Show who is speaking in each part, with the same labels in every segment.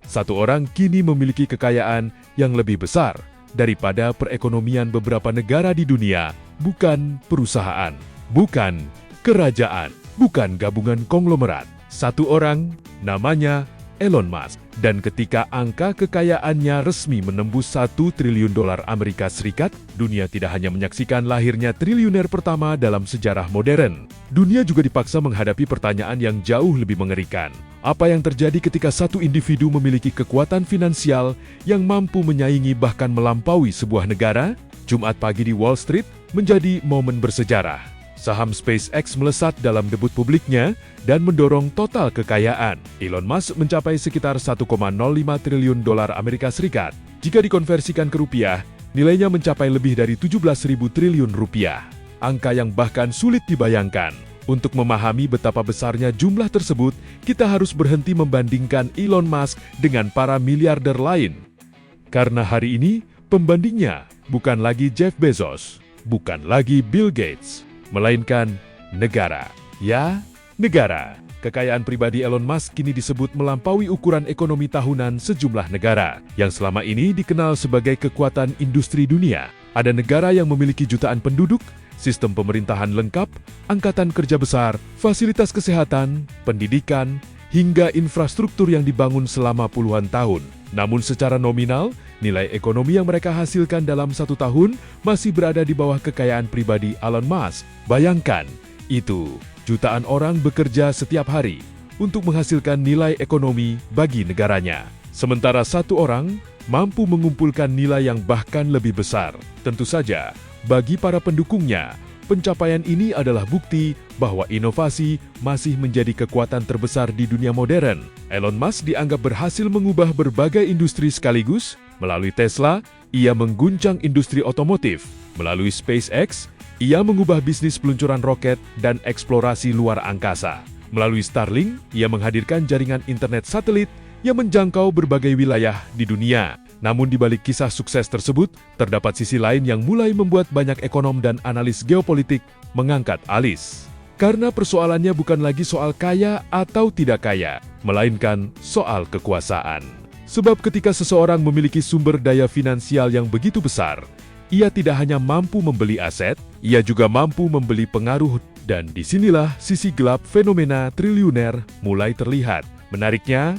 Speaker 1: Satu orang kini memiliki kekayaan yang lebih besar daripada perekonomian beberapa negara di dunia, bukan perusahaan, bukan kerajaan, bukan gabungan konglomerat. Satu orang, namanya Elon Musk. Dan ketika angka kekayaannya resmi menembus $1 triliun Amerika Serikat, dunia tidak hanya menyaksikan lahirnya triliuner pertama dalam sejarah modern. Dunia juga dipaksa menghadapi pertanyaan yang jauh lebih mengerikan. Apa yang terjadi ketika satu individu memiliki kekuatan finansial yang mampu menyaingi bahkan melampaui sebuah negara? Jumat pagi di Wall Street menjadi momen bersejarah. Saham SpaceX melesat dalam debut publiknya dan mendorong total kekayaan. Elon Musk mencapai sekitar $1,05 triliun Amerika Serikat. Jika dikonversikan ke rupiah, nilainya mencapai lebih dari 17.000 triliun rupiah. Angka yang bahkan sulit dibayangkan. Untuk memahami betapa besarnya jumlah tersebut, kita harus berhenti membandingkan Elon Musk dengan para miliarder lain. Karena hari ini, pembandingnya bukan lagi Jeff Bezos, bukan lagi Bill Gates, melainkan negara. Ya, negara. Kekayaan pribadi Elon Musk kini disebut melampaui ukuran ekonomi tahunan sejumlah negara, yang selama ini dikenal sebagai kekuatan industri dunia. Ada negara yang memiliki jutaan penduduk, sistem pemerintahan lengkap, angkatan kerja besar, fasilitas kesehatan, pendidikan, hingga infrastruktur yang dibangun selama puluhan tahun. Namun secara nominal, nilai ekonomi yang mereka hasilkan dalam satu tahun masih berada di bawah kekayaan pribadi Elon Musk. Bayangkan, itu jutaan orang bekerja setiap hari untuk menghasilkan nilai ekonomi bagi negaranya. Sementara satu orang mampu mengumpulkan nilai yang bahkan lebih besar. Tentu saja, bagi para pendukungnya, pencapaian ini adalah bukti bahwa inovasi masih menjadi kekuatan terbesar di dunia modern. Elon Musk dianggap berhasil mengubah berbagai industri sekaligus. Melalui Tesla, ia mengguncang industri otomotif. Melalui SpaceX, ia mengubah bisnis peluncuran roket dan eksplorasi luar angkasa. Melalui Starlink, ia menghadirkan jaringan internet satelit yang menjangkau berbagai wilayah di dunia. Namun di balik kisah sukses tersebut, terdapat sisi lain yang mulai membuat banyak ekonom dan analis geopolitik mengangkat alis. Karena persoalannya bukan lagi soal kaya atau tidak kaya, melainkan soal kekuasaan. Sebab ketika seseorang memiliki sumber daya finansial yang begitu besar, ia tidak hanya mampu membeli aset, ia juga mampu membeli pengaruh. Dan disinilah sisi gelap fenomena triliuner mulai terlihat. Menariknya,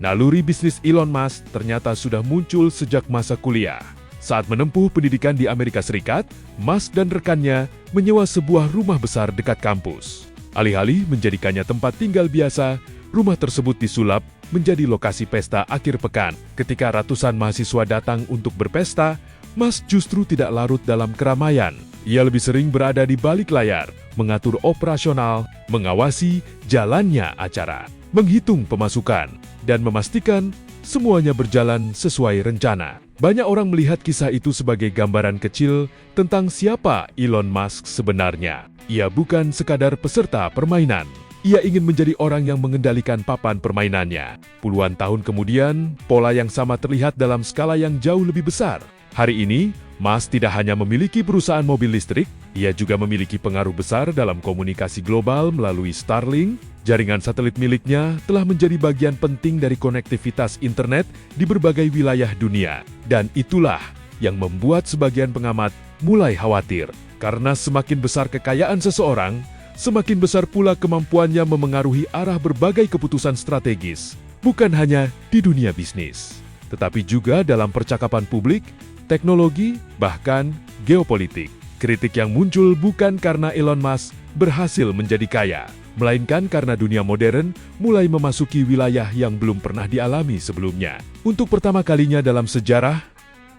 Speaker 1: naluri bisnis Elon Musk ternyata sudah muncul sejak masa kuliah. Saat menempuh pendidikan di Amerika Serikat, Musk dan rekannya menyewa sebuah rumah besar dekat kampus. Alih-alih menjadikannya tempat tinggal biasa, rumah tersebut disulap menjadi lokasi pesta akhir pekan. Ketika ratusan mahasiswa datang untuk berpesta, Musk justru tidak larut dalam keramaian. Ia lebih sering berada di balik layar, mengatur operasional, mengawasi jalannya acara, menghitung pemasukan, dan memastikan semuanya berjalan sesuai rencana. Banyak orang melihat kisah itu sebagai gambaran kecil tentang siapa Elon Musk sebenarnya. Ia bukan sekadar peserta permainan. Ia ingin menjadi orang yang mengendalikan papan permainannya. Puluhan tahun kemudian, pola yang sama terlihat dalam skala yang jauh lebih besar. Hari ini, Musk tidak hanya memiliki perusahaan mobil listrik, ia juga memiliki pengaruh besar dalam komunikasi global melalui Starlink. Jaringan satelit miliknya telah menjadi bagian penting dari konektivitas internet di berbagai wilayah dunia. Dan itulah yang membuat sebagian pengamat mulai khawatir. Karena semakin besar kekayaan seseorang, semakin besar pula kemampuannya memengaruhi arah berbagai keputusan strategis. Bukan hanya di dunia bisnis, tetapi juga dalam percakapan publik, teknologi, bahkan geopolitik. Kritik yang muncul bukan karena Elon Musk berhasil menjadi kaya, melainkan karena dunia modern mulai memasuki wilayah yang belum pernah dialami sebelumnya. Untuk pertama kalinya dalam sejarah,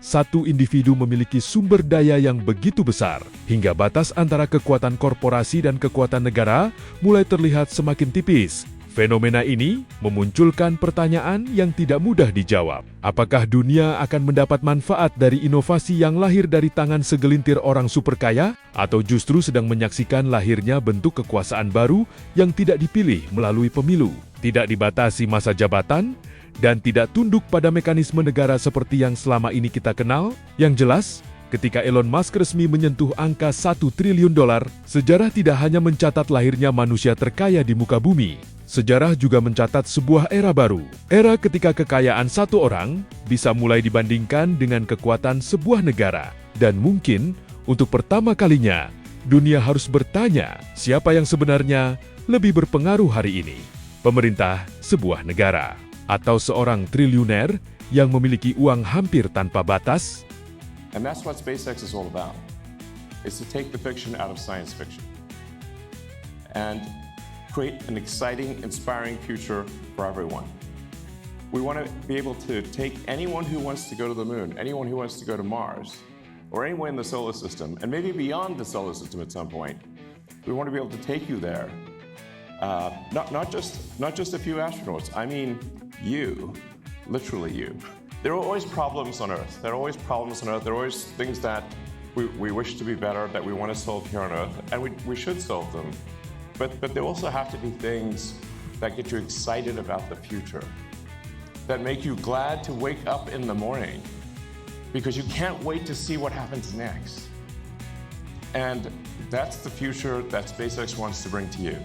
Speaker 1: satu individu memiliki sumber daya yang begitu besar, hingga batas antara kekuatan korporasi dan kekuatan negara mulai terlihat semakin tipis. Fenomena ini memunculkan pertanyaan yang tidak mudah dijawab. Apakah dunia akan mendapat manfaat dari inovasi yang lahir dari tangan segelintir orang super kaya? Atau justru sedang menyaksikan lahirnya bentuk kekuasaan baru yang tidak dipilih melalui pemilu, tidak dibatasi masa jabatan, dan tidak tunduk pada mekanisme negara seperti yang selama ini kita kenal? Yang jelas, ketika Elon Musk resmi menyentuh angka $1 triliun, sejarah tidak hanya mencatat lahirnya manusia terkaya di muka bumi, Sejarah juga mencatat sebuah era baru, era ketika kekayaan satu orang bisa mulai dibandingkan dengan kekuatan sebuah negara. Dan mungkin untuk pertama kalinya, dunia harus bertanya siapa yang sebenarnya lebih berpengaruh hari ini. Pemerintah sebuah negara, atau seorang triliuner yang memiliki uang hampir tanpa batas.
Speaker 2: And that's what SpaceX is all about, is to take the fiction out of science fiction and create an exciting, inspiring future for everyone. We want to be able to take anyone who wants to go to the moon, anyone who wants to go to Mars, or anyone in the solar system, and maybe beyond the solar system at some point. We want to be able to take you there. Not just a few astronauts. I mean, you, literally you. There are always problems on Earth. There are always problems on Earth. There are always things that we wish to be better, that we want to solve here on Earth, and we should solve them. But there also have to be things that get you excited about the future, that make you glad to wake up in the morning because you can't wait to see what happens next. And that's the future that SpaceX wants to bring to you.